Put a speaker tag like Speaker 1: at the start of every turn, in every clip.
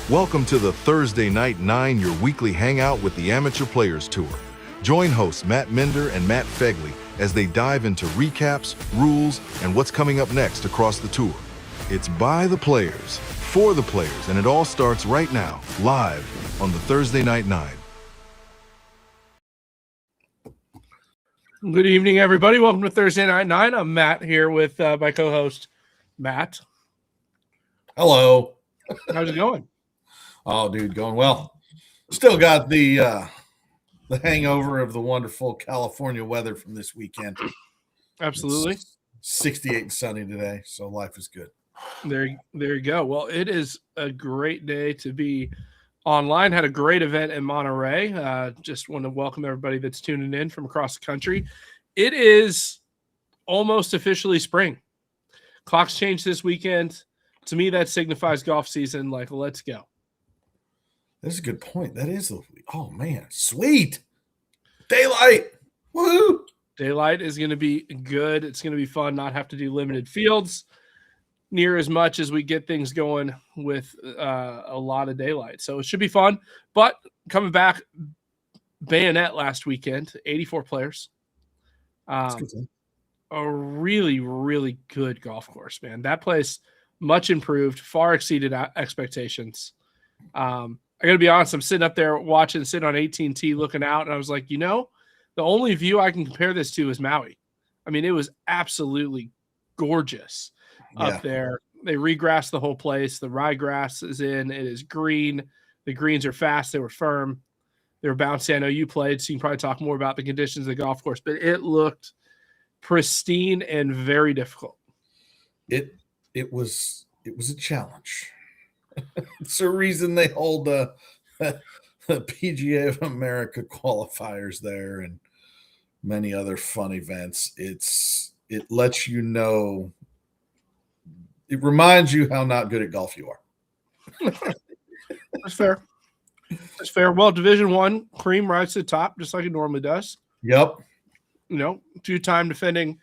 Speaker 1: Welcome to the Thursday Night 9, your weekly hangout with the Amateur Players Tour. Join hosts Matt Minder and Matt Fegley as they dive into recaps, rules, and what's coming up next across the tour. It's by the players, for the players, and it all starts right now, live on the Thursday Night 9.
Speaker 2: Good evening, everybody. Welcome to Thursday Night 9. I'm Matt here with my co-host, Matt.
Speaker 3: Hello.
Speaker 2: How's it going?
Speaker 3: Oh, dude, going well. Still got the hangover of the wonderful California weather from this weekend.
Speaker 2: Absolutely.
Speaker 3: It's 68 and sunny today, so life is good.
Speaker 2: There you go. Well, it is a great day to be online. Had a great event in Monterey. Just want to welcome everybody that's tuning in from across the country. It is almost officially spring. Clocks changed this weekend. To me, that signifies golf season. Like, let's go.
Speaker 3: That's a good point. That is oh man, sweet daylight. Woo!
Speaker 2: Daylight is going to be good. It's going to be fun. Not have to do limited fields near as much as we get things going with a lot of daylight. So it should be fun. But coming back, Bayonet last weekend, 84 players. A really, really good golf course, man. That place much improved, far exceeded expectations. I got to be honest, I'm sitting up there sitting on AT&T looking out, and I was like, the only view I can compare this to is Maui. I mean, it was absolutely gorgeous up there. They regrassed the whole place. The ryegrass is in. It is green. The greens are fast. They were firm. They were bouncy. I know you played, so you can probably talk more about the conditions of the golf course, but it looked pristine and very difficult.
Speaker 3: It was a challenge. It's the reason they hold the PGA of America qualifiers there and many other fun events. It lets you know, it reminds you how not good at golf you are.
Speaker 2: That's fair. That's fair. Well, Division I, cream rises to the top, just like it normally does.
Speaker 3: Yep.
Speaker 2: Two-time defending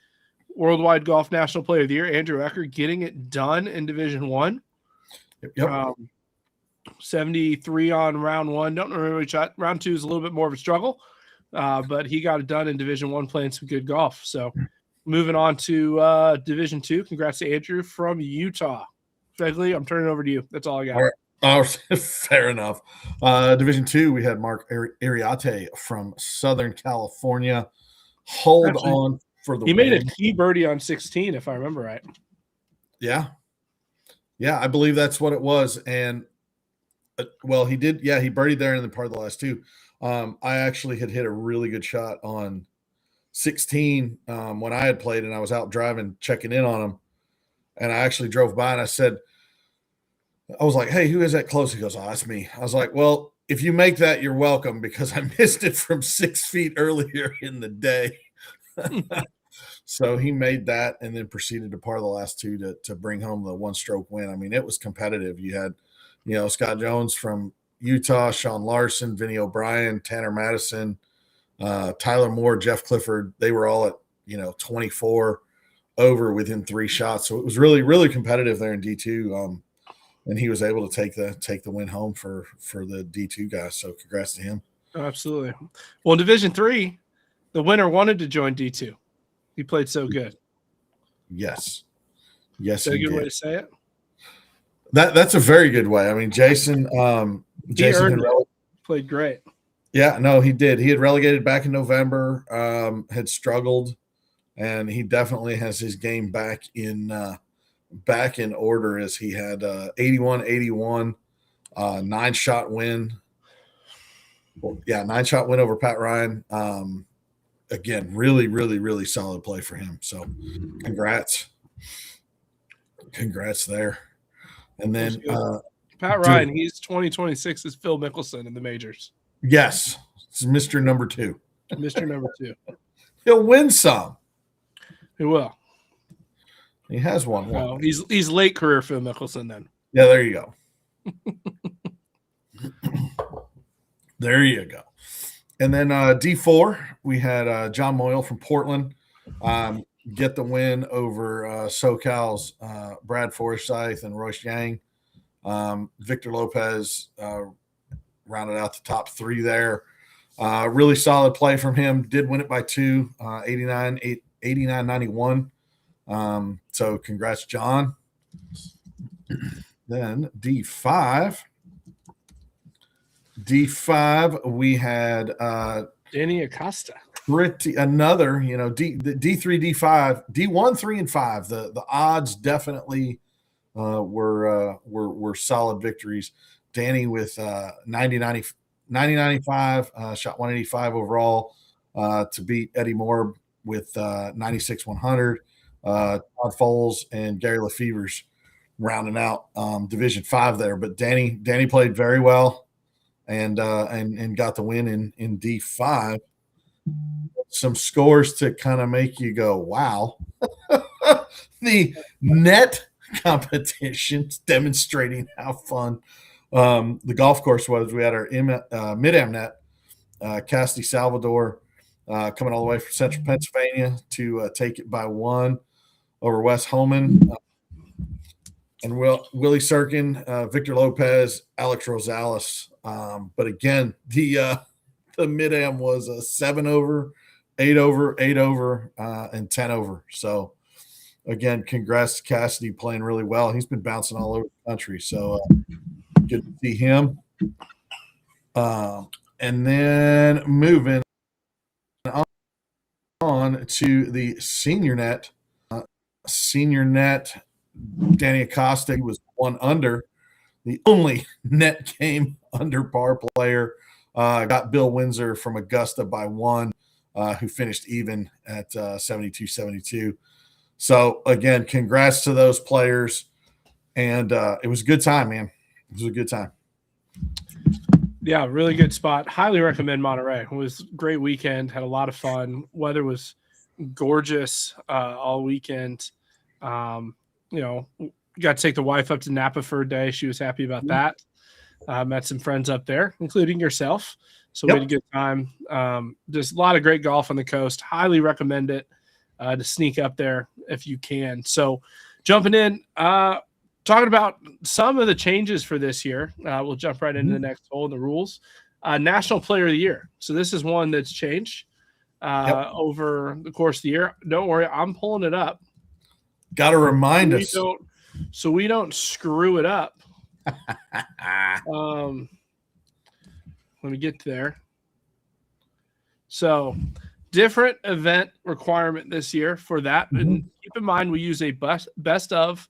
Speaker 2: Worldwide Golf National Player of the Year, Andrew Ecker, getting it done in Division I.
Speaker 3: Yep.
Speaker 2: 73 on round one. Don't remember which shot. Round two is a little bit more of a struggle, but he got it done in Division I playing some good golf. So moving on to Division II. Congrats to Andrew from Utah. Fegley, I'm turning it over to you. That's all I got.
Speaker 3: All right. Fair enough. Division II, we had Mark Ariate from Southern California. On for the
Speaker 2: He
Speaker 3: win.
Speaker 2: made a key birdie on 16, if I remember right.
Speaker 3: Yeah, I believe that's what it was. And he did. Yeah, he birdied there in the part of the last two. I actually had hit a really good shot on 16 when I had played, and I was out driving, checking in on him. And I actually drove by, and I was like, "Hey, who is that close?" He goes, "Oh, that's me." I was like, "Well, if you make that, you're welcome, because I missed it from 6 feet earlier in the day." So he made that and then proceeded to par the last two to bring home the one-stroke win. I mean, it was competitive. You had, Scott Jones from Utah, Sean Larson, Vinny O'Brien, Tanner Madison, Tyler Moore, Jeff Clifford. They were all at 24 over within 3 shots. So it was really, really competitive there in D2. And he was able to take the win home for the D2 guys. So congrats to him.
Speaker 2: Oh, absolutely. Well, in Division III, the winner wanted to join D2. He played so good.
Speaker 3: Yes.
Speaker 2: Is that a good way to say it?
Speaker 3: That's a very good way. I mean, Jason
Speaker 2: played great.
Speaker 3: Yeah, no, he did. He had relegated back in November, had struggled, and he definitely has his game back in order, as he had 81-81, 9-shot win. Yeah, 9-shot win over Pat Ryan. Again, really, really, really solid play for him. So congrats there. And then
Speaker 2: Pat Ryan, he's 2026 is Phil Mickelson in the majors.
Speaker 3: Yes, it's Mr. Number 2.
Speaker 2: Mr. Number 2.
Speaker 3: He'll win some.
Speaker 2: He will.
Speaker 3: He has won one.
Speaker 2: Oh, he's late career Phil Mickelson then.
Speaker 3: Yeah, there you go. There you go. And then D4, we had John Moyle from Portland get the win over SoCal's Brad Forsyth and Royce Yang. Victor Lopez rounded out the top 3 there. Really solid play from him. Did win it by 2, 89-91. So congrats, John. Then D5. We had
Speaker 2: Danny Acosta.
Speaker 3: Another, D3, D5, D1, 3, and 5. The odds definitely were solid victories. Danny with 90-95, shot 185 overall to beat Eddie Moore with 96-100. Todd Foles and Gary Lefevre's rounding out Division 5 there. But Danny played very well and got the win in D5. Some scores to kind of make you go, wow. The net competitions demonstrating how fun the golf course was. We had our Mid-Am net, Cassidy Salvador coming all the way from Central Pennsylvania to take it by 1 over Wes Holman. And Willie Sirkin, Victor Lopez, Alex Rosales. But again, the Mid-Am was a 7 over, 8 over, 8 over, and 10 over. So again, congrats to Cassidy, playing really well. He's been bouncing all over the country. So good to see him. And then moving on to the senior net. Danny Acosta, he was 1 under. The only net game under par player. Got Bill Windsor from Augusta by 1, who finished even at 72-72. So, again, congrats to those players. And it was a good time, man. It was a good time.
Speaker 2: Yeah, really good spot. Highly recommend Monterey. It was a great weekend. Had a lot of fun. Weather was gorgeous all weekend. Got to take the wife up to Napa for a day. She was happy about that. Met some friends up there, including yourself. So we had a good time. There's a lot of great golf on the coast. Highly recommend it to sneak up there if you can. So jumping in, talking about some of the changes for this year. We'll jump right into the next hole in the rules. National Player of the Year. So this is one that's changed over the course of the year. Don't worry, I'm pulling it up.
Speaker 3: Got to remind us.
Speaker 2: So we don't screw it up. Let me get there. So different event requirement this year for that. And keep in mind, we use a best of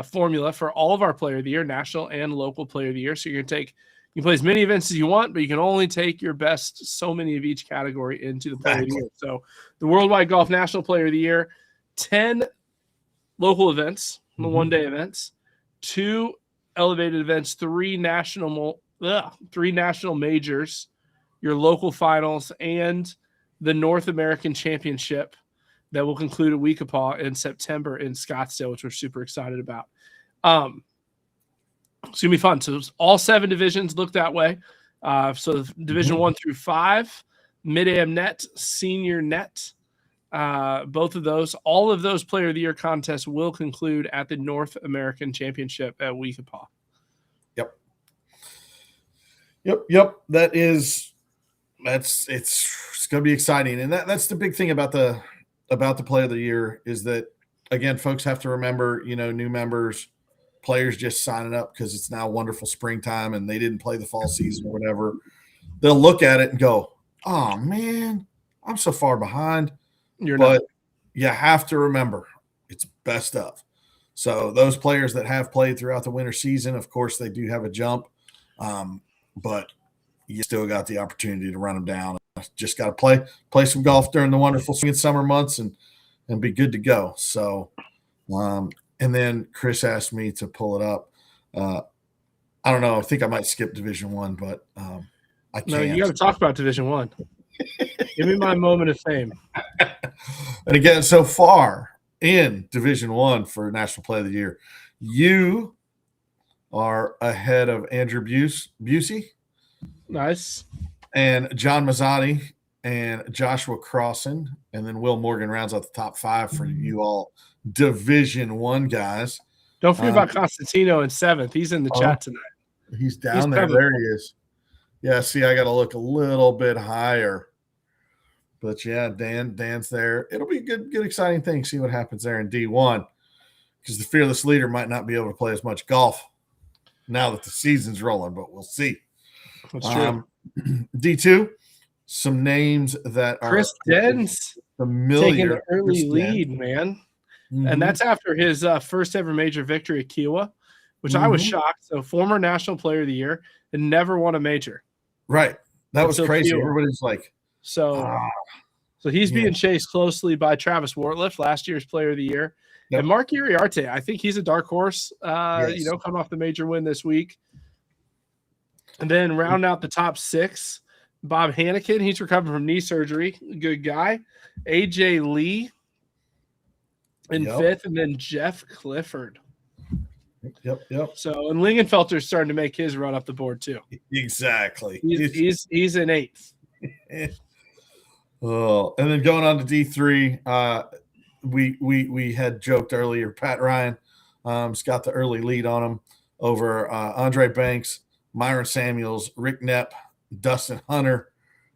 Speaker 2: formula for all of our Player of the Year, national and local Player of the Year. So you can play as many events as you want, but you can only take your best so many of each category into the Player of the Year. So the Worldwide Golf National Player of the Year, 10 local events, the one-day events, 2 elevated events, 3 national majors, your local finals, and the North American Championship that will conclude at Weekapaw in September in Scottsdale, which we're super excited about. It's going to be fun. So all 7 divisions look that way. So Division 1 through 5, Mid-Am net, Senior net, both of those, all of those Player of the Year contests will conclude at the North American Championship at Weekapaw.
Speaker 3: Yep. It's going to be exciting. And that's the big thing about the Player of the Year is that, again, folks have to remember, new members, players just signing up because it's now wonderful springtime and they didn't play the fall season or whatever. They'll look at it and go, oh man, I'm so far behind. But you have to remember it's best of. So those players that have played throughout the winter season, of course, they do have a jump. But you still got the opportunity to run them down. Just got to play some golf during the wonderful spring and summer months and be good to go. So, and then Chris asked me to pull it up. I don't know. I think I might skip Division 1, but I can't.
Speaker 2: No, you got to talk about Division 1. Give me my moment of fame.
Speaker 3: And again, so far in Division 1 for National Player of the Year, you are ahead of Andrew Busey.
Speaker 2: Nice.
Speaker 3: And John Mazzotti and Joshua Crossan. And then Will Morgan rounds out the top 5 for you all Division 1 guys.
Speaker 2: Don't forget about Constantino in 7th. He's in the chat tonight.
Speaker 3: He's down there. There he is. Yeah, see, I got to look a little bit higher. But yeah, Dan's there. It'll be a good, exciting thing. See what happens there in D1, because the fearless leader might not be able to play as much golf now that the season's rolling, but we'll see.
Speaker 2: That's true.
Speaker 3: D2, some names that
Speaker 2: Chris
Speaker 3: are
Speaker 2: Den's
Speaker 3: familiar.
Speaker 2: Taking the early lead, man. And that's after his first ever major victory at Kiowa, which I was shocked. So former National Player of the Year and never won a major.
Speaker 3: Right. That was crazy.
Speaker 2: Kiowa.
Speaker 3: Everybody's like,
Speaker 2: so he's being chased closely by Travis Wortliff, last year's Player of the Year. Yep. And Mark Iriarte, I think he's a dark horse, coming off the major win this week. And then round out the top 6, Bob Hannikin. He's recovering from knee surgery. Good guy. AJ Lee in 5th, and then Jeff Clifford.
Speaker 3: Yep.
Speaker 2: So, and Lingenfelter's starting to make his run up the board too.
Speaker 3: Exactly.
Speaker 2: He's in 8th.
Speaker 3: Oh, and then going on to D3, we had joked earlier. Pat Ryan has got the early lead on him over Andre Banks, Myron Samuels, Rick Knepp, Dustin Hunter,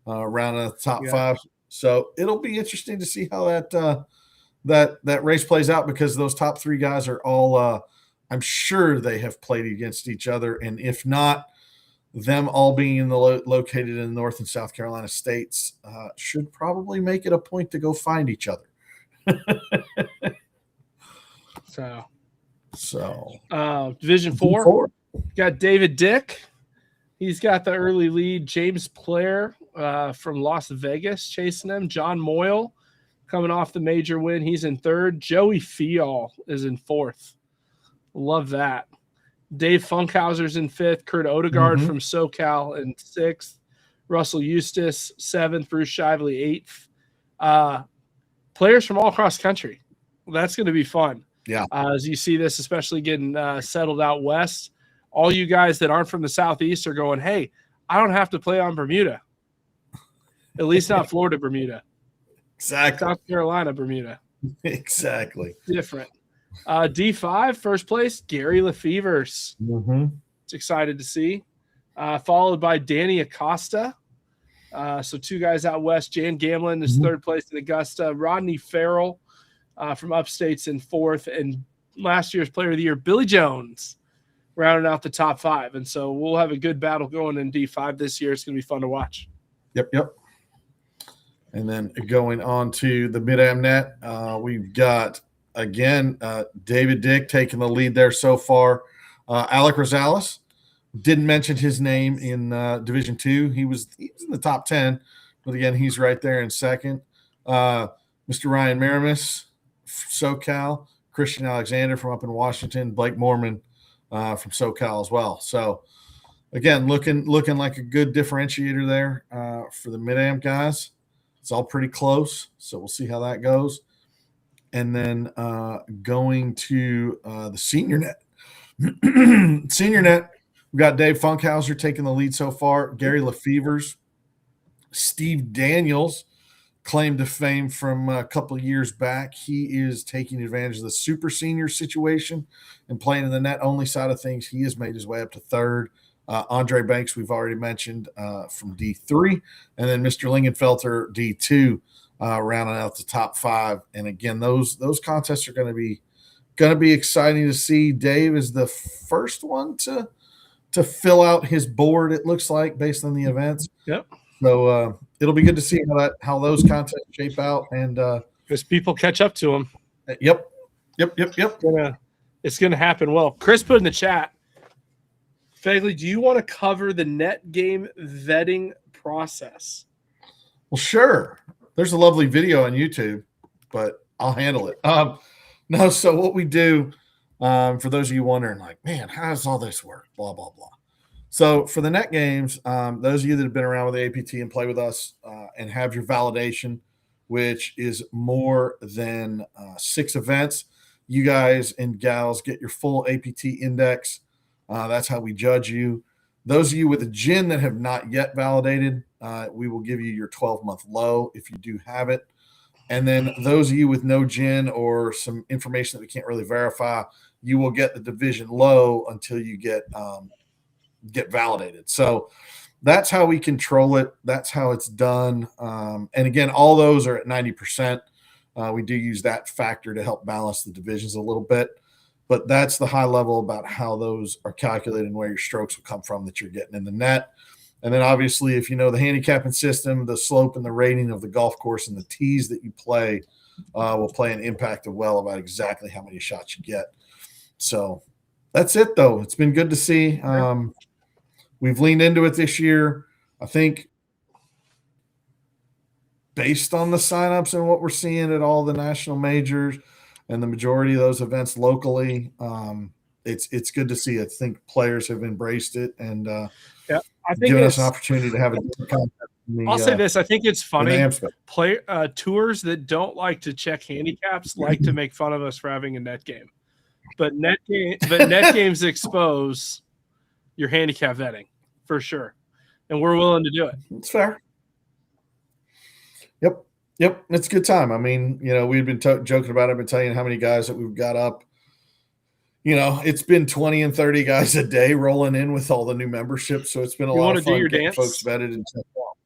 Speaker 3: around the top 5. So it'll be interesting to see how that race plays out, because those top 3 guys are all I'm sure they have played against each other, and if not, them all being in the located in the North and South Carolina states should probably make it a point to go find each other. So
Speaker 2: Division 4, got David Dick. He's got the early lead. James Player from Las Vegas chasing him. John Moyle coming off the major win. He's in 3rd. Joey Fial is in 4th. Love that. Dave Funkhauser's in 5th. Kurt Odegaard from SoCal in 6th. Russell Eustace, 7th. Bruce Shively, 8th. Players from all across country. Well, that's going to be fun.
Speaker 3: Yeah.
Speaker 2: As you see this, especially getting settled out west, all you guys that aren't from the Southeast are going, hey, I don't have to play on Bermuda. At least not Florida, Bermuda.
Speaker 3: Exactly.
Speaker 2: South Carolina, Bermuda.
Speaker 3: Exactly.
Speaker 2: Different. D5, first place, Gary Lefevers. It's excited to see. Followed by Danny Acosta. So 2 guys out west. Jan Gamlin is 3rd place in Augusta. Rodney Farrell from Upstate's in 4th. And last year's Player of the Year, Billy Jones, rounding out the top 5. And so we'll have a good battle going in D5 this year. It's going to be fun to watch.
Speaker 3: Yep. And then going on to the Mid-Am Net, we've got, again, David Dick taking the lead there so far. Alec Rosales, didn't mention his name in Division 2. He was in the top 10, but again, he's right there in 2nd. Mr. Ryan Maramis, SoCal, Christian Alexander from up in Washington, Blake Mormon from SoCal as well. So again, looking like a good differentiator there for the Mid-Am guys. It's all pretty close, so we'll see how that goes. And then going to the senior net. Senior net, we got Dave Funkhauser taking the lead so far. Gary Lefevers, Steve Daniels, claim to fame from a couple of years back. He is taking advantage of the super senior situation and playing in the net only side of things. He has made his way up to 3rd. Andre Banks, we've already mentioned, from D3, and then Mr. Lingenfelter, D2. Rounding out the top 5, and again, those contests are going to be exciting to see. Dave is the first one to fill out his board. It looks like, based on the events.
Speaker 2: Yep.
Speaker 3: So it'll be good to see how those contests shape out, and
Speaker 2: because people catch up to them.
Speaker 3: Yep.
Speaker 2: It's gonna happen. Well, Chris put in the chat. Fegley, do you want to cover the net game vetting process?
Speaker 3: Well, sure. There's a lovely video on YouTube, but I'll handle it. No, so what we do, for those of you wondering, like, man, how does all this work? Blah, blah, blah. So for the net games, those of you that have been around with the APT and play with us and have your validation, which is more than 6 events, you guys and gals get your full APT index. That's how we judge you. Those of you with a GIN that have not yet validated, we will give you your 12-month low if you do have it. And then those of you with no gin or some information that we can't really verify, you will get the division low until you get validated. So that's how we control it. That's how it's done. And again, all those are at 90%. We do use that factor to help balance the divisions a little bit. But that's the high level about how those are calculated and where your strokes will come from that you're getting in the net. And then obviously, if you know the handicapping system, the slope and the rating of the golf course and the tees that you play will play an impact as well about exactly how many shots you get. So that's it, though. It's been good to see. We've leaned into it this year. I think based on the signups and what we're seeing at all the national majors and the majority of those events locally, it's good to see. I think players have embraced it and
Speaker 2: I think
Speaker 3: given us an opportunity to have a different concept.
Speaker 2: I'll say this: I think it's funny.
Speaker 3: Player
Speaker 2: tours that don't like to check handicaps like to make fun of us for having a net game, but net games expose your handicap vetting for sure, and we're willing to do it.
Speaker 3: It's fair. Yep, it's a good time. I mean, we've been joking about it. I've been telling you how many guys that we've got up. It's been 20 and 30 guys a day rolling in with all the new memberships. So it's been a lot of fun getting folks vetted and checked out.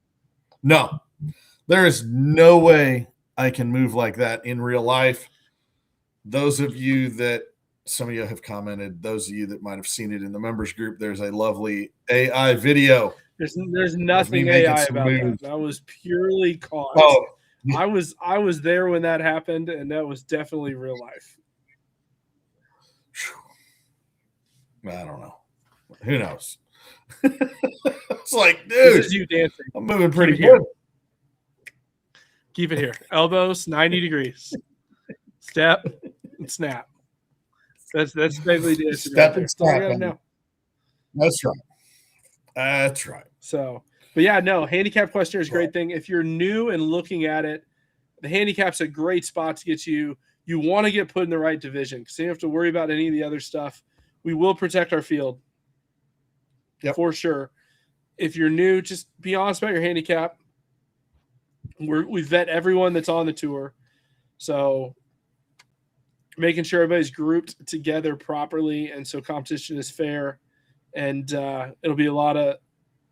Speaker 3: No, there is no way I can move like that in real life. Those of you that some of you have commented, those of you that might have seen it in the members group, there's a lovely AI video.
Speaker 2: There's nothing AI about that. That was purely caught. Oh. I was there when that happened, and that was definitely real life.
Speaker 3: I don't know. Who knows? It's like, dude,
Speaker 2: this is you dancing.
Speaker 3: I'm moving pretty good.
Speaker 2: Keep it here. Elbows 90 degrees. Step and snap. That's Fegley dancing.
Speaker 3: Step and snap. That's right. That's right.
Speaker 2: So, but yeah, no, handicap questionnaire is a great thing. If you're new and looking at it, the handicap's a great spot to get you. You want to get put in the right division because you don't have to worry about any of the other stuff. We will protect our field.
Speaker 3: Yep.
Speaker 2: For sure. If you're new, just be honest about your handicap. We vet everyone that's on the tour. So making sure everybody's grouped together properly and so competition is fair. And it'll be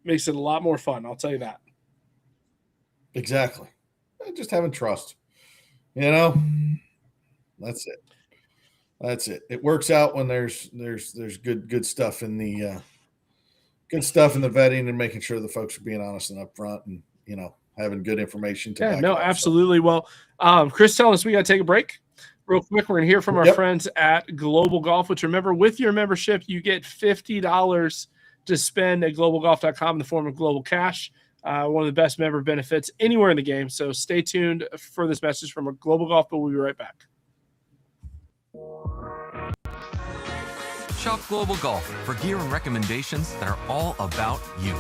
Speaker 2: makes it a lot more fun. I'll tell you that.
Speaker 3: Exactly. Just having trust. That's it. That's it. It works out when there's good stuff in the vetting and making sure the folks are being honest and upfront and having good information to back up.
Speaker 2: Absolutely. Well, Chris telling us we got to take a break real quick. We're gonna hear from our friends at Global Golf, which remember with your membership you get $50 to spend at globalgolf.com in the form of global cash. One of the best member benefits anywhere in the game. So stay tuned for this message from Global Golf, but we'll be right back.
Speaker 4: Shop Global Golf for gear and recommendations that are all about you.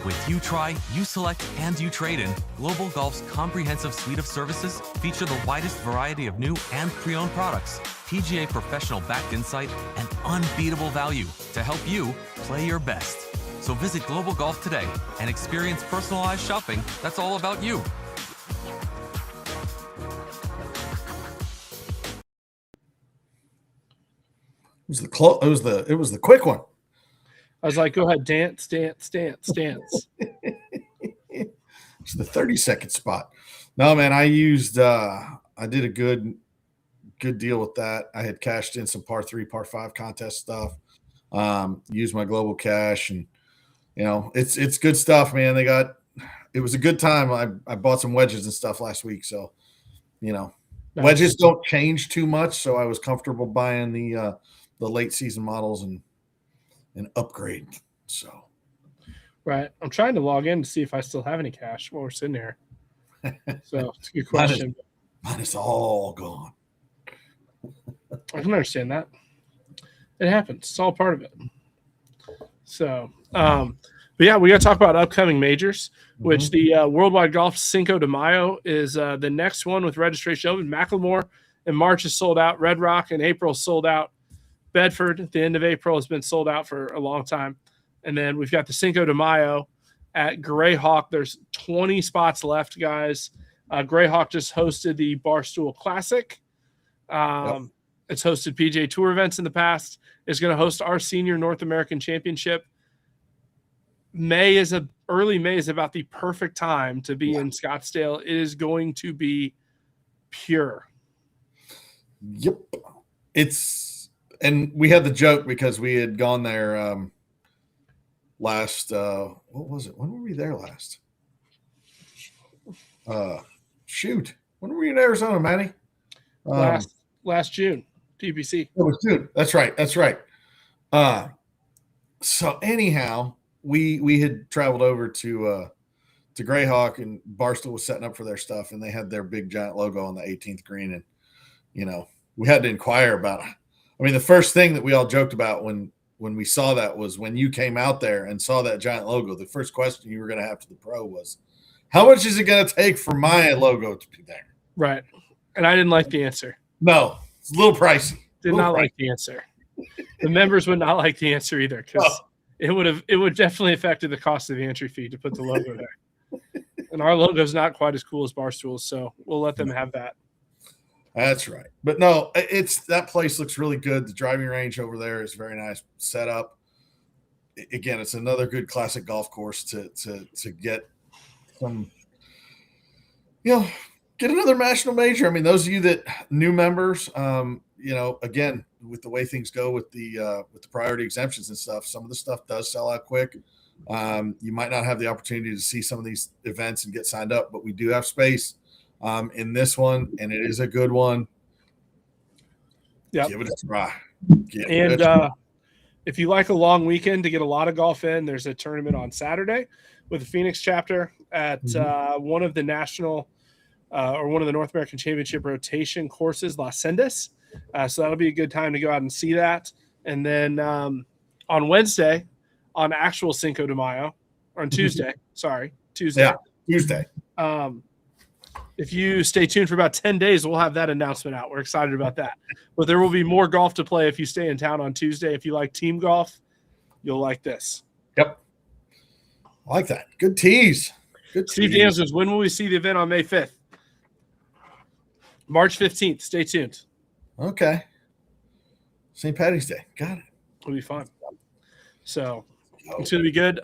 Speaker 4: With You Try, You Select, and You Trade In, Global Golf's comprehensive suite of services feature the widest variety of new and pre-owned products, PGA professional backed insight, and unbeatable value to help you play your best. So visit Global Golf today and experience personalized shopping that's all about you.
Speaker 3: It was the quick one.
Speaker 2: I was like, go ahead, dance.
Speaker 3: It's the 30-second spot. No, man, I did a good deal with that. I had cashed in some par 3, par 5 contest stuff. Used my global cash and it's good stuff, man. It was a good time. I bought some wedges and stuff last week. So, nice. Wedges don't change too much. So I was comfortable buying the late season models and upgrade. So,
Speaker 2: right. I'm trying to log in to see if I still have any cash while we're sitting here. So it's a good question.
Speaker 3: Mine is all gone.
Speaker 2: I can understand that. It happens. It's all part of it. So, but yeah, we got to talk about upcoming majors, which the Worldwide Golf Cinco de Mayo is the next one with registration open. Macklemore in March is sold out. Red Rock in April is sold out. Bedford at the end of April has been sold out for a long time. And then we've got the Cinco de Mayo at Greyhawk. There's 20 spots left, guys. Greyhawk just hosted the Barstool Classic. It's hosted PGA Tour events in the past. It's going to host our senior North American Championship. Early May is about the perfect time to be in Scottsdale. It is going to be pure.
Speaker 3: Yep. And we had the joke because we had gone there last what was it? When were we there last? When were we in Arizona, Manny?
Speaker 2: Last June, TBC.
Speaker 3: It was June. That's right. So anyhow, we had traveled over to Greyhawk, and Barstool was setting up for their stuff, and they had their big giant logo on the 18th green, and we had to inquire about it. I mean, the first thing that we all joked about when we saw that was when you came out there and saw that giant logo, the first question you were going to have to the pro was, how much is it going to take for my logo to be there?
Speaker 2: Right. And I didn't like the answer.
Speaker 3: No, it's a little pricey.
Speaker 2: Did not like the answer. The members would not like the answer either, because it would definitely affected the cost of the entry fee to put the logo there. And our logo is not quite as cool as Barstool's, so we'll let them have that.
Speaker 3: That's right. But no, that place looks really good. The driving range over there is very nice set up. Again, it's another good classic golf course to get some, get another national major. I mean, those of you that new members, again, with the way things go with the priority exemptions and stuff, some of the stuff does sell out quick. You might not have the opportunity to see some of these events and get signed up, but we do have space in this one, and it is a good one.
Speaker 2: Yeah,
Speaker 3: give it a try.
Speaker 2: If you like a long weekend to get a lot of golf in, there's a tournament on Saturday with the Phoenix chapter at one of the national or one of the North American Championship rotation courses, Las Sendas. So that'll be a good time to go out and see that. And then on Wednesday, on actual Cinco de Mayo, or on Tuesday, Tuesday.
Speaker 3: Yeah, Tuesday.
Speaker 2: If you stay tuned for about 10 days, we'll have that announcement out. We're excited about that. But there will be more golf to play if you stay in town on Tuesday. If you like team golf, you'll like this.
Speaker 3: Yep. I like that. Good tease.
Speaker 2: Steve Daniels says, when will we see the event on May 5th? March 15th. Stay tuned.
Speaker 3: Okay. St. Patty's Day. Got it.
Speaker 2: It'll be fun. So it's going to be good.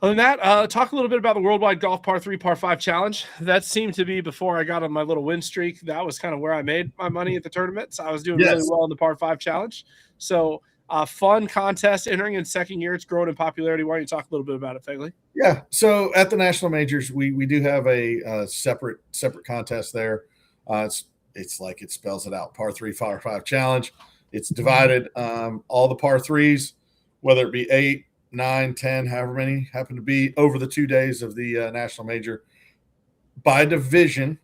Speaker 2: Other than that, talk a little bit about the Worldwide Golf Par 3, Par 5 Challenge. That seemed to be, before I got on my little win streak, that was kind of where I made my money at the tournament. So I was doing really well in the Par 5 Challenge. So fun contest, entering in second year. It's growing in popularity. Why don't you talk a little bit about it, Fegley?
Speaker 3: Yeah. So at the national majors, we do have a separate contest there. It's like it spells it out. Par 3, Par 5 Challenge. It's divided all the par 3s, whether it be 8, 9, 10, however many happen to be, over the 2 days of the national major, by division.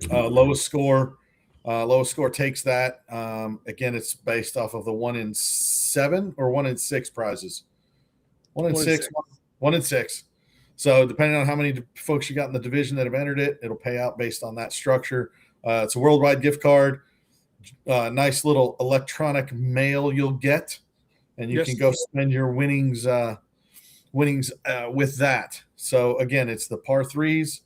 Speaker 3: Lowest score takes that. Again, it's based off of the 1 in 7 or 1 in 6 prizes. 1 in 6. So depending on how many folks you got in the division that have entered it, it'll pay out based on that structure. It's a worldwide gift card. Nice little electronic mail you'll get, and you can go spend your winnings with that. So again, it's the par 3s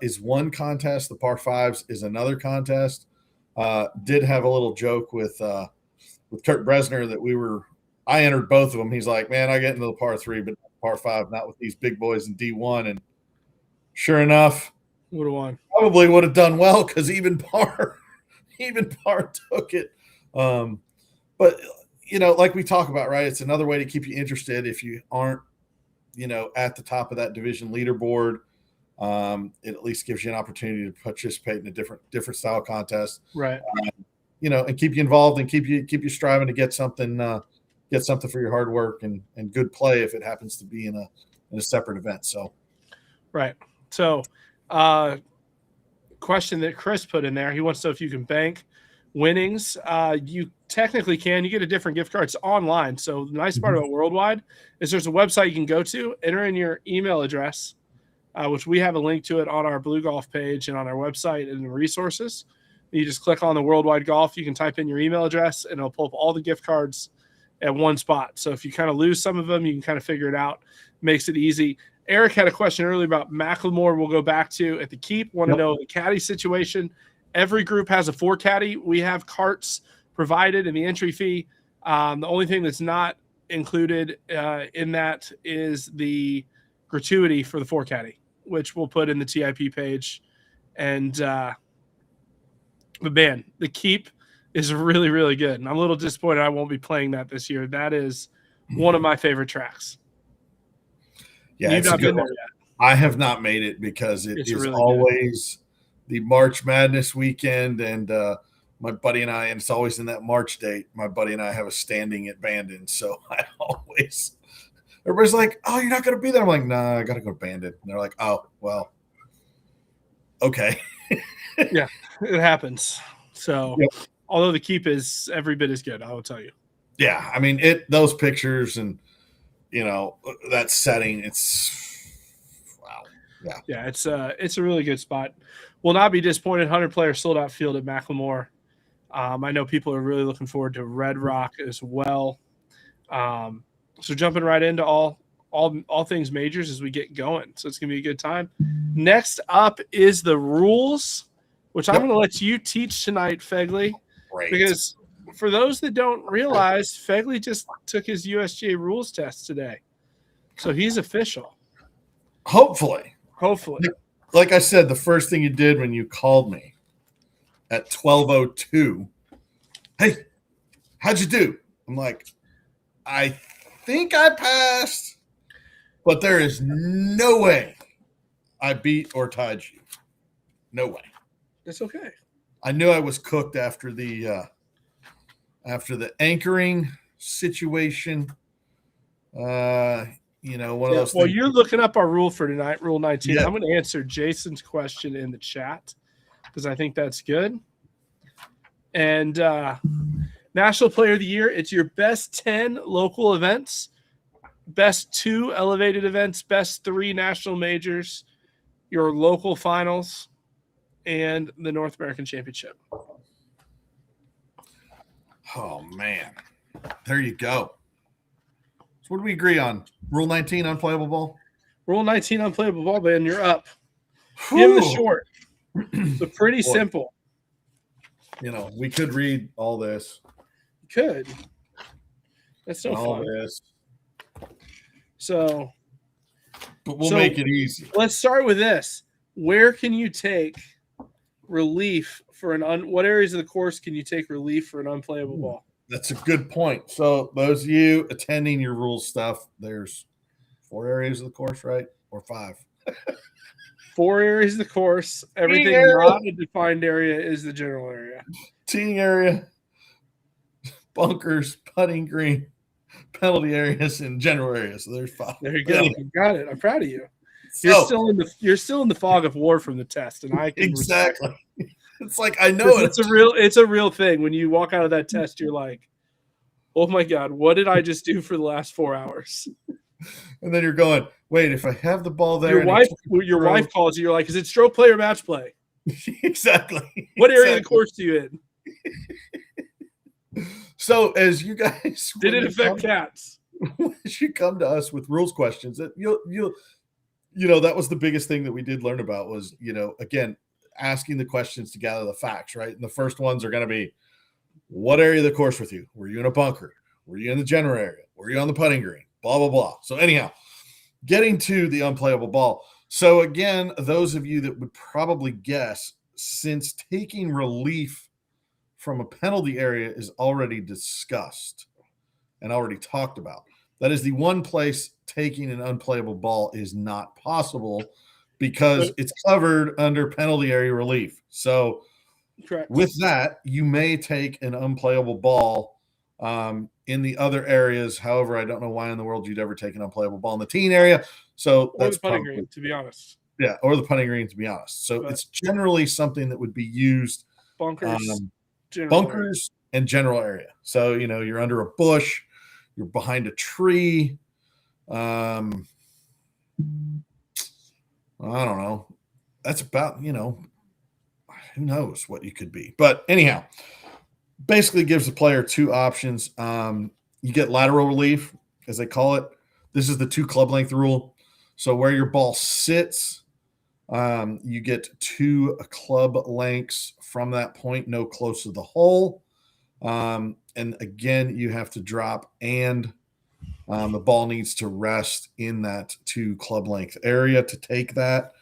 Speaker 3: is one contest. The par 5s is another contest. Did have a little joke with Kurt Bresner that I entered both of them. He's like, man, I get into the par 3, but par 5, not with these big boys in D1. And sure enough,
Speaker 2: would have won.
Speaker 3: Probably would have done well because even par took it. But like we talk about, right? It's another way to keep you interested if you aren't, at the top of that division leaderboard. It at least gives you an opportunity to participate in a different style contest,
Speaker 2: right?
Speaker 3: And keep you involved and keep you striving to get something for your hard work and good play if it happens to be in a separate event. So,
Speaker 2: right. So, question that Chris put in there. He wants to know if you can bank winnings. You technically can. You get a different gift card. It's online. So the nice part about Worldwide is there's a website you can go to, enter in your email address, which we have a link to it on our Blue Golf page and on our website and the resources. You just click on the Worldwide Golf. You can type in your email address, and it'll pull up all the gift cards at one spot. So if you kind of lose some of them, you can kind of figure it out. Makes it easy. Eric had a question earlier about Macklemore. We'll go back to at the keep. Want to know the caddy situation. Every group has a 4 caddy. We have carts provided in the entry fee. The only thing that's not included in that is the gratuity for the 4 caddy, which we'll put in the TIP page. And but man, the keep is really, really good. And I'm a little disappointed I won't be playing that this year. That is one of my favorite tracks.
Speaker 3: Yeah,
Speaker 2: You've
Speaker 3: it's
Speaker 2: not
Speaker 3: a good
Speaker 2: been there
Speaker 3: one.
Speaker 2: yet.
Speaker 3: I have not made it because it
Speaker 2: It's
Speaker 3: is
Speaker 2: really
Speaker 3: always the March Madness weekend, and my buddy and I, and it's always in that March date. My buddy and I have a standing at Bandon, so I always everybody's like, "Oh, you're not going to be there." I'm like, "Nah, I got to go to Bandon." And they're like, "Oh, well, okay."
Speaker 2: Yeah, it happens. So,
Speaker 3: Yep.
Speaker 2: although the keep is every bit as good, I will tell you.
Speaker 3: Yeah, I mean those pictures and that setting. It's wow.
Speaker 2: Yeah, it's a really good spot. Will not be disappointed. 100-player sold out field at Macklemore. I know people are really looking forward to Red Rock as well. So jumping right into all things majors as we get going. So it's gonna be a good time. Next up is the rules, which I'm gonna let you teach tonight, Fegley.
Speaker 3: Great.
Speaker 2: Because for those that don't realize, Fegley just took his USGA rules test today. So he's official.
Speaker 3: Hopefully. Like I said, the first thing you did when you called me at 12:02, hey, how'd you do? I'm like, I think I passed, but there is no way I beat or tied you. No way.
Speaker 2: That's okay.
Speaker 3: I knew I was cooked after the anchoring situation. One of those.
Speaker 2: Well, you're looking up our rule for tonight, Rule 19.
Speaker 3: Yeah.
Speaker 2: I'm going to answer Jason's question in the chat because I think that's good. And National Player of the Year, it's your best 10 local events, best 2 elevated events, best 3 national majors, your local finals, and the North American Championship.
Speaker 3: Oh, man. There you go. So what do we agree on? Rule 19, unplayable ball?
Speaker 2: Rule 19, unplayable ball, man. You're up. Give him the short. So pretty simple.
Speaker 3: We could read all this.
Speaker 2: You could. That's no
Speaker 3: all
Speaker 2: fun.
Speaker 3: This.
Speaker 2: So.
Speaker 3: But we'll make it easy.
Speaker 2: Let's start with this. Where can you take relief for what areas of the course can you take relief for an unplayable ball?
Speaker 3: That's a good point. So those of you attending your rules stuff, there's 4 areas of the course, right? Or 5?
Speaker 2: 4 areas of the course. Everything not a defined area is the general area.
Speaker 3: Teeing area, bunkers, putting green, penalty areas, and general areas. So there's 5.
Speaker 2: There you go. You got it. I'm proud of you. You're still in the fog of war from the test, and I can
Speaker 3: exactly. It's like I know
Speaker 2: it's a real thing. When you walk out of that test, you're like, "Oh my God, what did I just do for the last 4 hours?"
Speaker 3: And then you're going, "Wait, if I have the ball there."
Speaker 2: Your wife calls you. You're like, "Is it stroke play or match play?"
Speaker 3: Exactly.
Speaker 2: What area of the course do you
Speaker 3: in? So as you guys
Speaker 2: did it affect cats?
Speaker 3: As you come to us with rules questions, that that was the biggest thing that we did learn about was again asking the questions to gather the facts, right? And the first ones are going to be, what area of the course with you? Were you in a bunker? Were you in the general area? Were you on the putting green? Blah, blah, blah. So anyhow, getting to the unplayable ball. So again, those of you that would probably guess, since taking relief from a penalty area is already discussed and already talked about, that is the one place taking an unplayable ball is not possible because it's covered under penalty area relief. So
Speaker 2: correct.
Speaker 3: With that, you may take an unplayable ball in the other areas. However, I don't know why in the world you'd ever take an unplayable ball in the teen area. So
Speaker 2: that's the putting green, to be honest.
Speaker 3: Yeah, or the putting green, to be honest. So it's generally something that would be used
Speaker 2: bunkers
Speaker 3: and general area. So you're under a bush, you're behind a tree. I don't know. That's about, who knows what you could be. But anyhow, basically gives the player 2 options. You get lateral relief, as they call it. This is the 2 club length rule. So where your ball sits, you get 2 club lengths from that point, no close to the hole. And again, you have to drop, and the ball needs to rest in that 2 club length area to take that.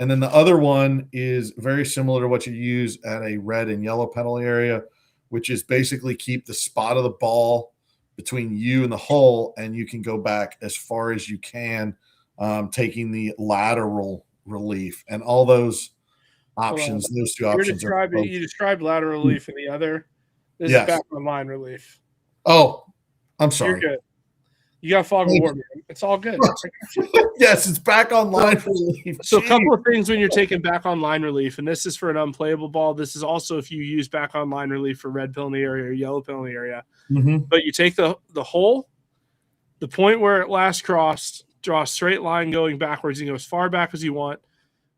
Speaker 3: And then the other one is very similar to what you use at a red and yellow penalty area, which is basically keep the spot of the ball between you and the hole, and you can go back as far as you can, taking the lateral relief. And all those options, those 2 options
Speaker 2: you described lateral relief in the other. This
Speaker 3: Yes.
Speaker 2: is back on line relief.
Speaker 3: Oh, I'm
Speaker 2: You're
Speaker 3: sorry.
Speaker 2: good. You got fog of war, man. It's all good.
Speaker 3: Yes, it's back on line relief.
Speaker 2: So a couple of things when you're taking back on line relief, and this is for an unplayable ball. This is also if you use back on line relief for red penalty area or yellow penalty area.
Speaker 3: Mm-hmm.
Speaker 2: But you take the hole, the point where it last crossed, draw a straight line going backwards. You go as far back as you want.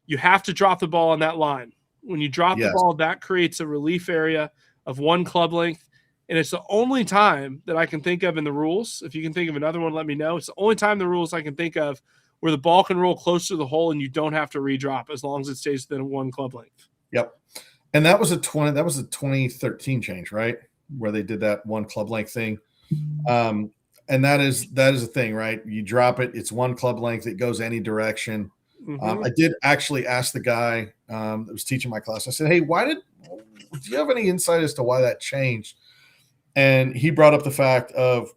Speaker 2: You have to drop the ball on that line. When you drop the ball, that creates a relief area of 1 club length. And it's the only time that I can think of in the rules. If you can think of another one, let me know. It's the only time in the rules I can think of where the ball can roll close to the hole and you don't have to redrop as long as it stays within 1 club length.
Speaker 3: Yep. And that was a 2013 change, right? Where they did that 1 club length thing. And that is a thing, right? You drop it, it's 1 club length, it goes any direction.
Speaker 2: Mm-hmm.
Speaker 3: I did actually ask the guy that was teaching my class. I said, "Hey, do you have any insight as to why that changed?" And he brought up the fact of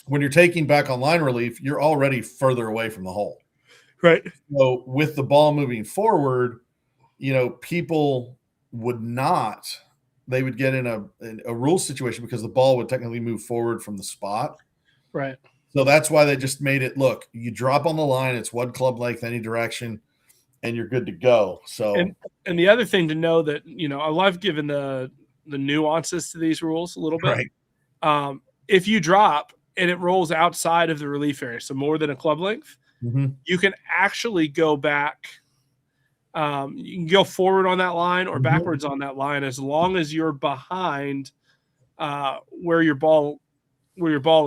Speaker 3: when you're taking back on line relief, you're already further away from the hole.
Speaker 2: Right.
Speaker 3: So with the ball moving forward, people would not, they would get in a rule situation because the ball would technically move forward from the spot.
Speaker 2: Right.
Speaker 3: So that's why they just made it look, you drop on the line, it's 1 club length, any direction, and you're good to go. So,
Speaker 2: and the other thing to know that, I love giving the nuances to these rules a little bit.
Speaker 3: Right.
Speaker 2: If you drop and it rolls outside of the relief area, so more than a club length, you can actually go back. You can go forward on that line or backwards on that line as long as you're behind where your ball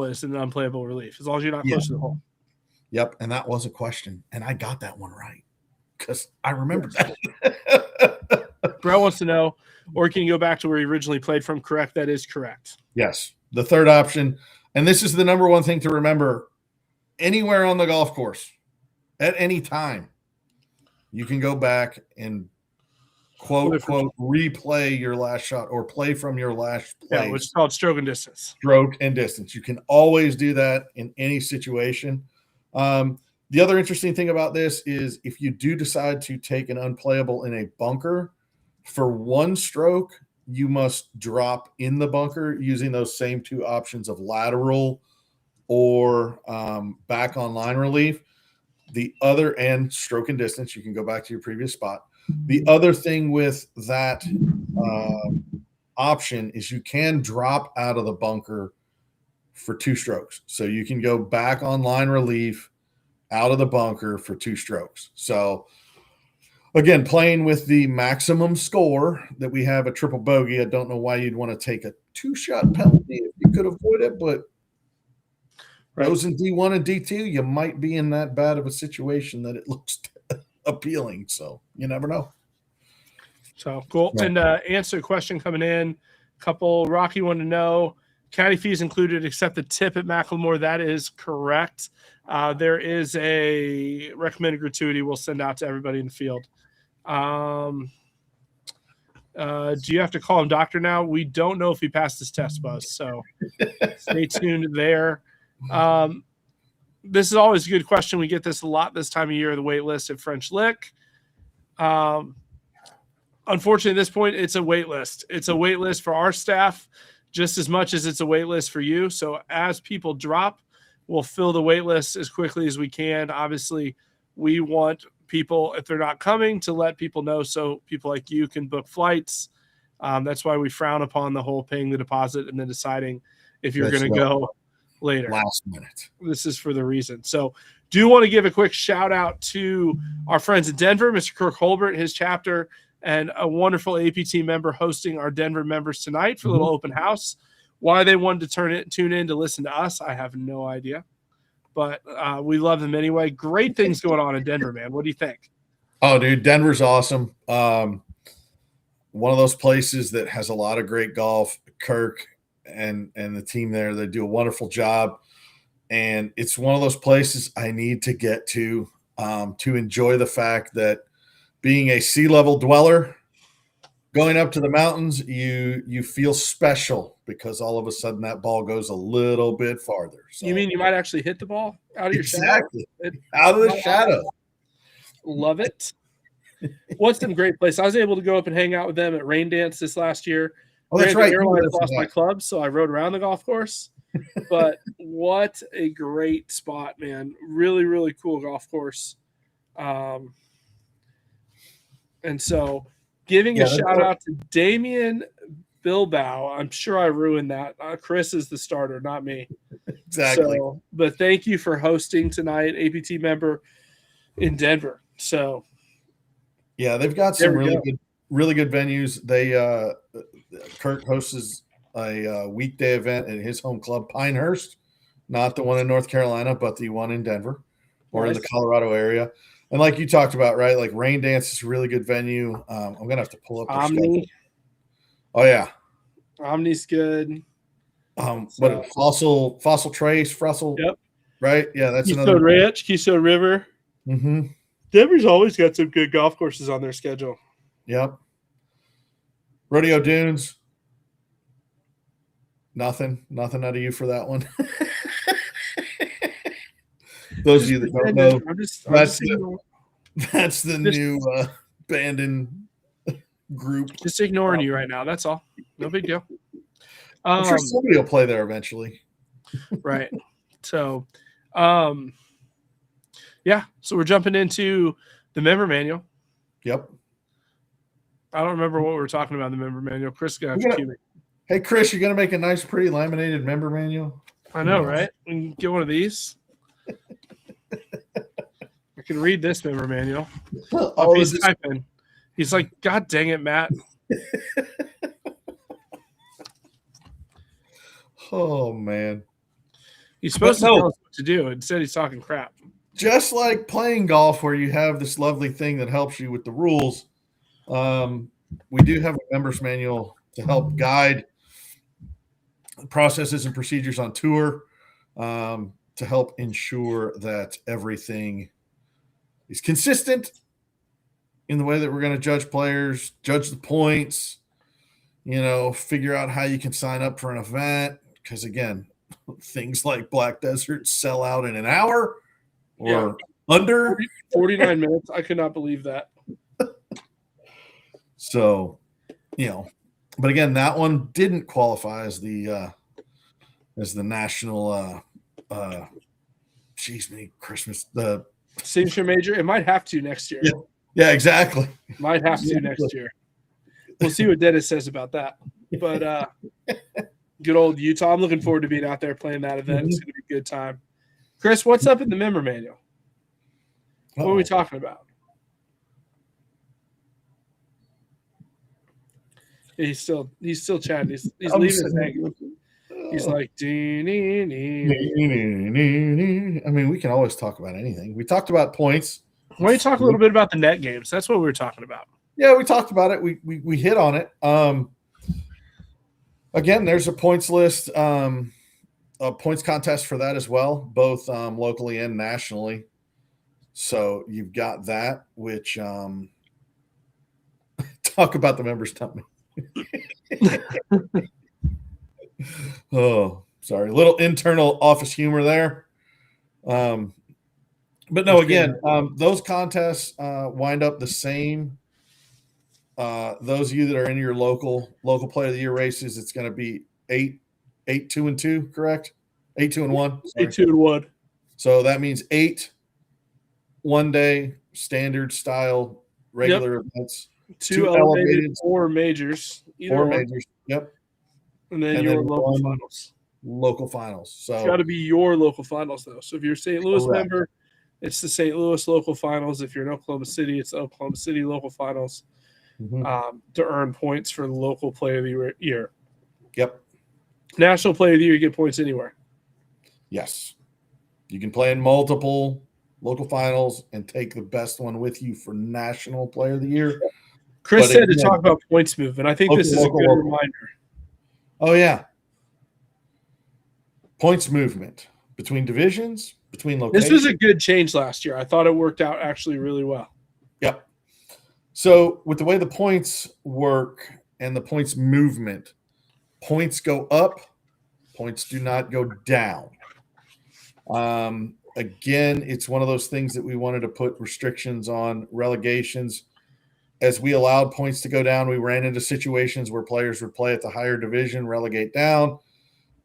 Speaker 2: is in the unplayable relief, as long as you're not close to the hole.
Speaker 3: Yep. And that was a question. And I got that one right because I remembered that.
Speaker 2: Brett wants to know, or can you go back to where he originally played from? Correct. That is correct.
Speaker 3: Yes. The third option. And this is the number one thing to remember. Anywhere on the golf course, at any time, you can go back and quote replay your last shot or play from your last play.
Speaker 2: Yeah, which is called stroke and distance.
Speaker 3: Stroke and distance. You can always do that in any situation. The other interesting thing about this is if you do decide to take an unplayable in a bunker, for 1 stroke, you must drop in the bunker using those same 2 options of lateral or back on line relief. The other, and stroke and distance, you can go back to your previous spot. The other thing with that option is you can drop out of the bunker for 2 strokes. So you can go back on line relief out of the bunker for 2 strokes. So again, playing with the maximum score that we have a triple bogey, I don't know why you'd want to take a 2-shot penalty if you could avoid it, but those in D1 and D2, you might be in that bad of a situation that it looks appealing. So you never know.
Speaker 2: So cool. Right. And answer a question coming in. Couple Rocky wanted to know, caddy fees included except the tip at Macklemore. That is correct. There is a recommended gratuity we'll send out to everybody in the field. Do you have to call him doctor now? We don't know if he passed his test, Buzz. So stay tuned there. This is always a good question. We get this a lot this time of year, the wait list at French Lick. Unfortunately, at this point, it's a wait list. It's a wait list for our staff just as much as it's a wait list for you. So as people drop, we'll fill the wait list as quickly as we can. Obviously, we want people, if they're not coming, to let people know so people like you can book flights. That's why we frown upon the whole paying the deposit and then deciding if you're going to go later.
Speaker 3: Last minute.
Speaker 2: This is for the reason. So do want to give a quick shout out to our friends in Denver, Mr. Kirk Holbert, his chapter, and a wonderful APT member hosting our Denver members tonight for a little open house. Why they wanted to tune in to listen to us, I have no idea. but we love them anyway. Great things going on in Denver, man. What do you think?
Speaker 3: Oh, dude, Denver's awesome. One of those places that has a lot of great golf. Kirk and the team there, they do a wonderful job. And it's one of those places I need to get to enjoy the fact that being a sea level dweller, going up to the mountains, you feel special because all of a sudden that ball goes a little bit farther. So,
Speaker 2: You mean you might actually hit the ball out of your
Speaker 3: exactly
Speaker 2: shadow?
Speaker 3: out of the shadow?
Speaker 2: Love it. What's some great place? I was able to go up and hang out with them at Rain Dance this last year.
Speaker 3: Oh, that's
Speaker 2: Granted,
Speaker 3: right.
Speaker 2: Airlines lost my club, so I rode around the golf course. But what a great spot, man. Really, really cool golf course. And so giving a shout out to Damian Bilbao. I'm sure I ruined that. Chris is the starter, not me.
Speaker 3: Exactly.
Speaker 2: So, but thank you for hosting tonight, APT member in Denver. So
Speaker 3: yeah, they've got some really good venues. They Kurt hosts a weekday event at his home club, Pinehurst, not the one in North Carolina, but the one in Denver or in the Colorado area. And like you talked about, right? Like Rain Dance is a really good venue. I'm gonna have to pull up
Speaker 2: Omni.
Speaker 3: Oh yeah,
Speaker 2: Omni's good.
Speaker 3: What Fossil Trace, Fossil?
Speaker 2: Yep.
Speaker 3: Right? Yeah, that's
Speaker 2: Keystone
Speaker 3: another
Speaker 2: Ranch, Keystone River.
Speaker 3: Mm-hmm.
Speaker 2: Denver's always got some good golf courses on their schedule.
Speaker 3: Yep. Rodeo Dunes. Nothing out of you for that one. Those of you that don't know, that's the new abandoned group.
Speaker 2: Just ignoring you right now. That's all. No big deal.
Speaker 3: I'm sure somebody will play there eventually.
Speaker 2: Right. So, yeah. So we're jumping into the member manual.
Speaker 3: Yep.
Speaker 2: I don't remember what we were talking about in the member manual. Chris got to cue me.
Speaker 3: Hey, Chris, you're going to make a nice, pretty laminated member manual?
Speaker 2: I know, right? We can get one of these. I can read this member manual. He's typing. He's like, God dang it, Matt.
Speaker 3: Oh, man.
Speaker 2: He's supposed to tell us what to do. Instead, he's talking crap.
Speaker 3: Just like playing golf where you have this lovely thing that helps you with the rules, we do have a member's manual to help guide processes and procedures on tour, to help ensure that everything is consistent in the way that we're going to judge players, judge the points, figure out how you can sign up for an event. Because, again, things like Black Desert sell out in an hour or under
Speaker 2: 49 minutes. I could not believe that.
Speaker 3: So, but again, that one didn't qualify as the national Christmas, the
Speaker 2: signature major. It might have to next year.
Speaker 3: Yeah, exactly.
Speaker 2: Might have to next year. We'll see what Dennis says about that. But good old Utah. I'm looking forward to being out there playing that event. It's going to be a good time. Chris, what's up in the member manual? What are we talking about? Yeah, he's still chatting. He's leaving his hanging. He's like, I
Speaker 3: mean, we can always talk about anything. We talked about points.
Speaker 2: Why don't you talk a little bit about the net games? That's what we were talking about.
Speaker 3: Yeah, we talked about it. We hit on it. Again, there's a points list, a points contest for that as well, both locally and nationally. So you've got that, which talk about the members' tummy. Oh, sorry. A little internal office humor there. But no, again, those contests wind up the same. Those of you that are in your local player of the year races, it's going to be 8-2-2, correct? 8-2-1.
Speaker 2: 8-2-1.
Speaker 3: So that means 8 one-day standard style regular events.
Speaker 2: 2 elevated or majors.
Speaker 3: Or majors. Yep.
Speaker 2: And then your local finals.
Speaker 3: Local finals. So
Speaker 2: it's got to be your local finals, though. So if you're a St. Louis member, it's the St. Louis local finals. If you're in Oklahoma City, it's the Oklahoma City local finals. To earn points for the local player of the year.
Speaker 3: Yep.
Speaker 2: National player of the year, you get points anywhere.
Speaker 3: Yes. You can play in multiple local finals and take the best one with you for National Player of the Year.
Speaker 2: Chris
Speaker 3: But
Speaker 2: said to
Speaker 3: again,
Speaker 2: talk about points movement. I think this is a good reminder.
Speaker 3: Oh, yeah. Points movement between divisions, between locations.
Speaker 2: This was a good change last year. I thought it worked out actually really well.
Speaker 3: Yep. So with the way the points work and the points movement, points go up, points do not go down. Again, it's one of those things that we wanted to put restrictions on relegations. As we allowed points to go down, we ran into situations where players would play at the higher division, relegate down,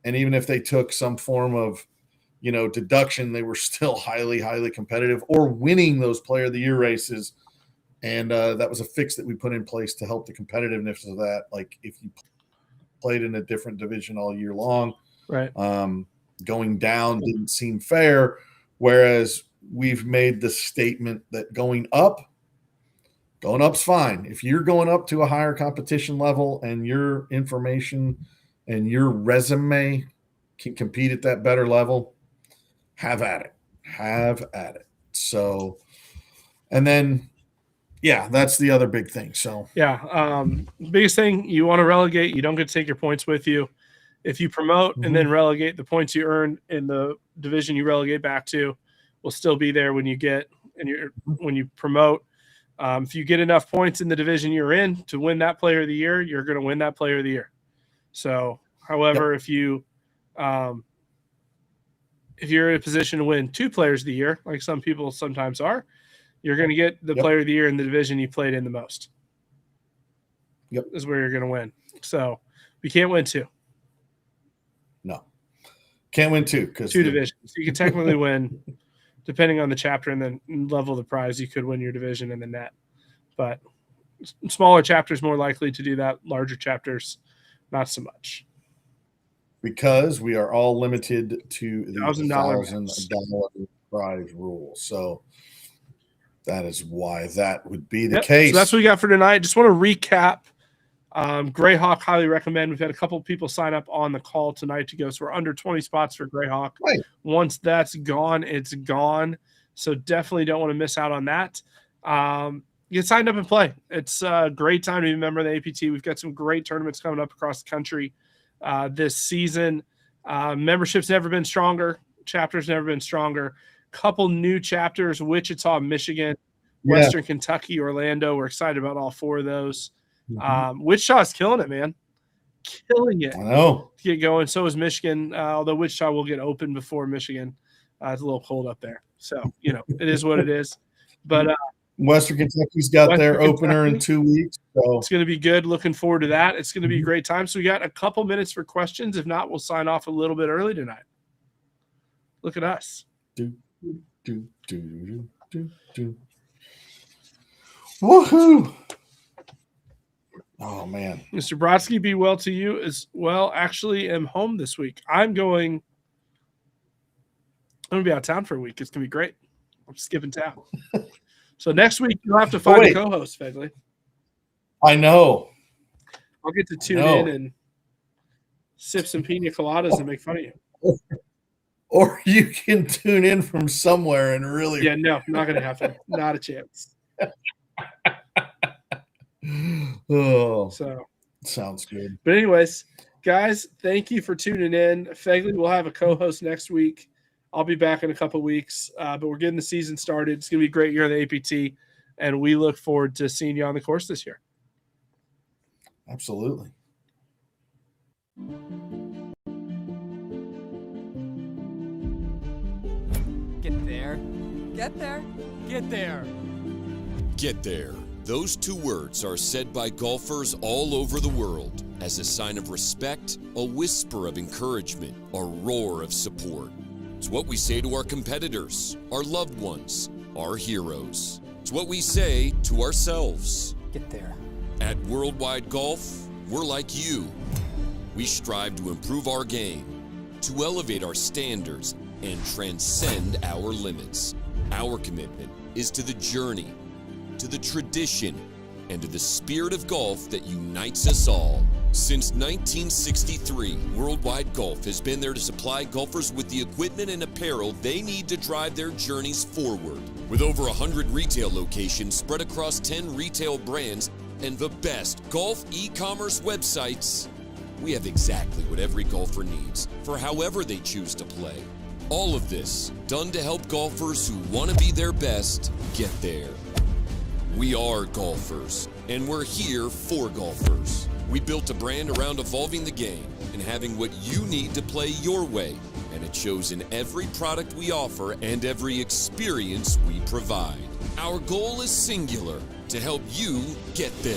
Speaker 3: and even if they took some form of, deduction, they were still highly, highly competitive or winning those Player of the Year races. And that was a fix that we put in place to help the competitiveness of that. Like if you played in a different division all year long,
Speaker 2: right?
Speaker 3: Going down didn't seem fair. Whereas we've made the statement that going up's fine. If you're going up to a higher competition level and your information and your resume can compete at that better level, have at it. So, and then, yeah, that's the other big thing. So,
Speaker 2: yeah, biggest thing, you want to relegate, you don't get to take your points with you. If you promote and then relegate, the points you earn in the division you relegate back to will still be there when you promote. If you get enough points in the division you're in to win that Player of the Year, you're going to win that Player of the Year. So, however, if you're in a position to win 2 Players of the Year, like some people sometimes are, you're going to get the Player of the Year in the division you played in the most.
Speaker 3: Yep,
Speaker 2: is where you're going to win. So, you can't win 2.
Speaker 3: No, can't win 2 because
Speaker 2: 2 divisions. You can technically win, depending on the chapter and the level of the prize. You could win your division in the net, but smaller chapters more likely to do that. Larger chapters, not so much.
Speaker 3: Because we are all limited to the
Speaker 2: $1,000
Speaker 3: prize rule. So that is why that would be the case.
Speaker 2: So that's what we got for tonight. Just want to recap. Greyhawk, highly recommend. We've had a couple of people sign up on the call tonight to go. So we're under 20 spots for Greyhawk.
Speaker 3: Right.
Speaker 2: Once that's gone, it's gone. So definitely don't want to miss out on that. Get signed up and play. It's a great time to be a member of the APT. We've got some great tournaments coming up across the country this season. Membership's never been stronger. Chapter's never been stronger. Couple new chapters: Wichita, Michigan, Western Kentucky, Orlando. We're excited about all 4 of those. Wichita's killing it, man. Killing it.
Speaker 3: I know.
Speaker 2: To get going. So is Michigan, although Wichita will get open before Michigan. It's a little cold up there. So, it is what it is. But
Speaker 3: Western Kentucky's got their opener in 2 weeks. So
Speaker 2: it's going to be good. Looking forward to that. It's going to be a great time. So we got a couple minutes for questions. If not, we'll sign off a little bit early tonight. Look at us.
Speaker 3: Woohoo! Oh, man.
Speaker 2: Mr. Brodsky, be well to you as well. Actually, am home this week. I'm going to be out of town for a week. It's going to be great. I'm skipping town. So next week, you'll have to find a co-host, Fegley.
Speaker 3: I know.
Speaker 2: I'll get to tune in and sip some pina coladas and make fun of you.
Speaker 3: Or you can tune in from somewhere and really.
Speaker 2: Yeah, no, not going to happen. Not a chance.
Speaker 3: Oh,
Speaker 2: so
Speaker 3: sounds good.
Speaker 2: But anyways, guys, thank you for tuning in. Fegley will have a co-host next week. I'll be back in a couple weeks, but we're getting the season started. It's going to be a great year in the APT, and we look forward to seeing you on the course this year.
Speaker 3: Absolutely.
Speaker 5: Get there. Get there. Get there.
Speaker 6: Get there. Those 2 words are said by golfers all over the world as a sign of respect, a whisper of encouragement, a roar of support. It's what we say to our competitors, our loved ones, our heroes. It's what we say to ourselves.
Speaker 5: Get there.
Speaker 6: At Worldwide Golf, we're like you. We strive to improve our game, to elevate our standards, and transcend our limits. Our commitment is to the journey, to the tradition, and to the spirit of golf that unites us all. Since 1963, Worldwide Golf has been there to supply golfers with the equipment and apparel they need to drive their journeys forward. With over 100 retail locations spread across 10 retail brands and the best golf e-commerce websites, we have exactly what every golfer needs for however they choose to play. All of this done to help golfers who want to be their best get there. We are golfers, and we're here for golfers. We built a brand around evolving the game and having what you need to play your way, and it shows in every product we offer and every experience we provide. Our goal is singular, to help you get there.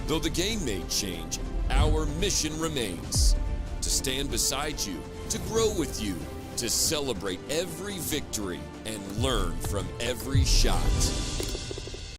Speaker 6: Though the game may change, our mission remains: to stand beside you, to grow with you, to celebrate every victory and learn from every shot.